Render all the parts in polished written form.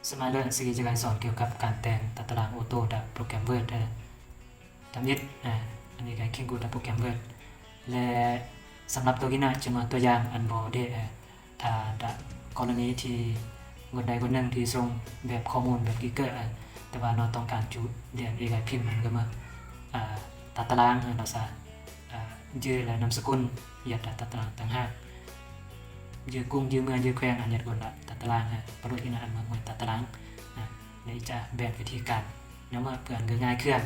สมัยเรียนสกีจะการสอนเกี่ยวกับการแต่งตัดตารางออโต้ดับโปรแกรมเวิร์ดทำยิดอันนี้การคิงกูดับโปรแกรมเวิร์ดและสำหรับตัวนี้นะจะมาตัวอย่างอันบอได้ถ้าดับกรณีที่คนใดคนหนึ่งที่ส่งแบบข้อมูลแบบกิกเกอร์แต่ว่าเราต้องการจุดเรียนเอกพิมพ์มันก็มาตัดตารางเราสายืดและนามสกุลเหยียดตัดตารางต่างหากยืดกุ้งยืดเมืองยืดแควงอันเหยียดคนละตัดตารางประโยชน์ที่นั่นมันเหมือนตัดตารางนี่จะแบบวิธีการเนื้อมาเพื่อนง่ายขึ้น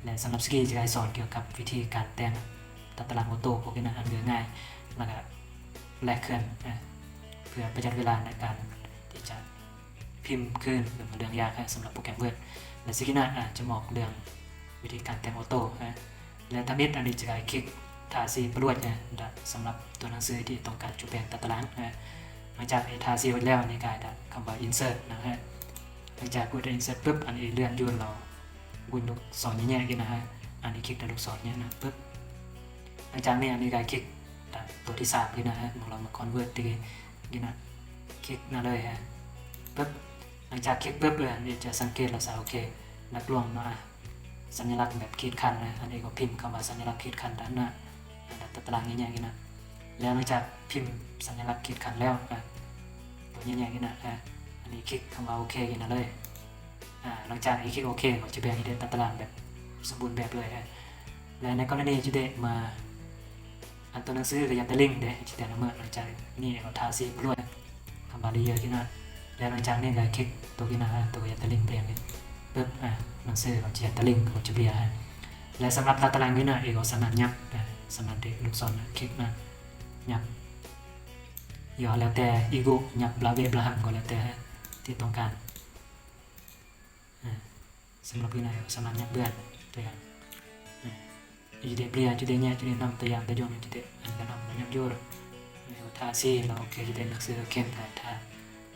และสำหรับสกีจะได้สอนเกี่ยวกับวิธีการแต่งตัดตารางออโต้พวกนี้นะอันง่ายแล้วก็แลกเคลื่อนเพื่อประหยัดเวลาในการที่จะพิมพ์ขึ้นหรือเรื่องยากสำหรับโปรแกรมเวิร์ดและสกีน่าจะเหมาะเรื่องวิธีการแต่งออโต้และทำนิดอันนี้จะได้คลิกทาสีประลวดสำหรับตัวหนังสือที่ต้องการจุดแบ่งตัดตารางหลังจากทาสีไว้แล้วในการคำว่า insert นะฮะหลังจากกด insert ปุ๊บอันนี้เลื่อนยื่นเราบุญลูกศรแย่ๆกันนะฮะอันนี้คลิกแต่ลูกศรเนี่ยนะปุ๊บหลังจากนี้อันนี้การคลิกตัวที่3นี่นะฮะเรามา convert ที่นี่นะคลิกนั่นเลยฮะปุ๊บหลังจากคลิกปุ๊บเลยอันนี้จะสังเกตเราสาวโอเคนักลวงมาสัญลักษณ์แบบขีดคันนะอันนี้ก็พิมพ์คำว่าสัญลักษณ์ขีดคันด้านหน้าตัดตารางแย่ๆกันนะแล้วหลังจากพิมพ์สัญลักษณ์ขีดคันแล้วตัวแย่ๆกันนะอันนี้คลิกคำว่าโอเคกันนะเลยหลังจากคลิกโอเคก็จะแบ่งให้ได้ตัดตารางแบบสมบูรณ์แบบเลยและในกรณีจะได้มาอันตัวหนังสือกับยันตะลิงเด้จะแต่ละเมื่อหลังจากนี่เราทาสีรวดคำว่าเยอะๆกันนะแล้วหลังจากนี้ก็คลิกตัวกันนะตัวยันตะลิงเปลี่ยนเลยปุ๊บหนังสือเราจะยันตะลิงเราจะเปลี่ยนและสำหรับตัดตารางนี้นะเอกสารยับสำหรับเด็กลูกศรคลิกนะยับย่อแล้วแต่อีกุยับบลาเวบลาหัมก็แล้วแต่ที่ต้องการสำหรับพี่นายสำหรับยับเบื่อตัวอย่างจุดเปลี่ยนจุดเนี้ยจุดนำตัวอย่างตัวอย่างจุดอันนั้นนำยับยูร์ทาสีเราโอเคจุดหนังสือเข้มถ่ายทา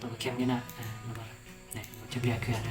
ตัวเข้มนี่นะแล้วก็เนี่ยจะเปลี่ยนคืออะไร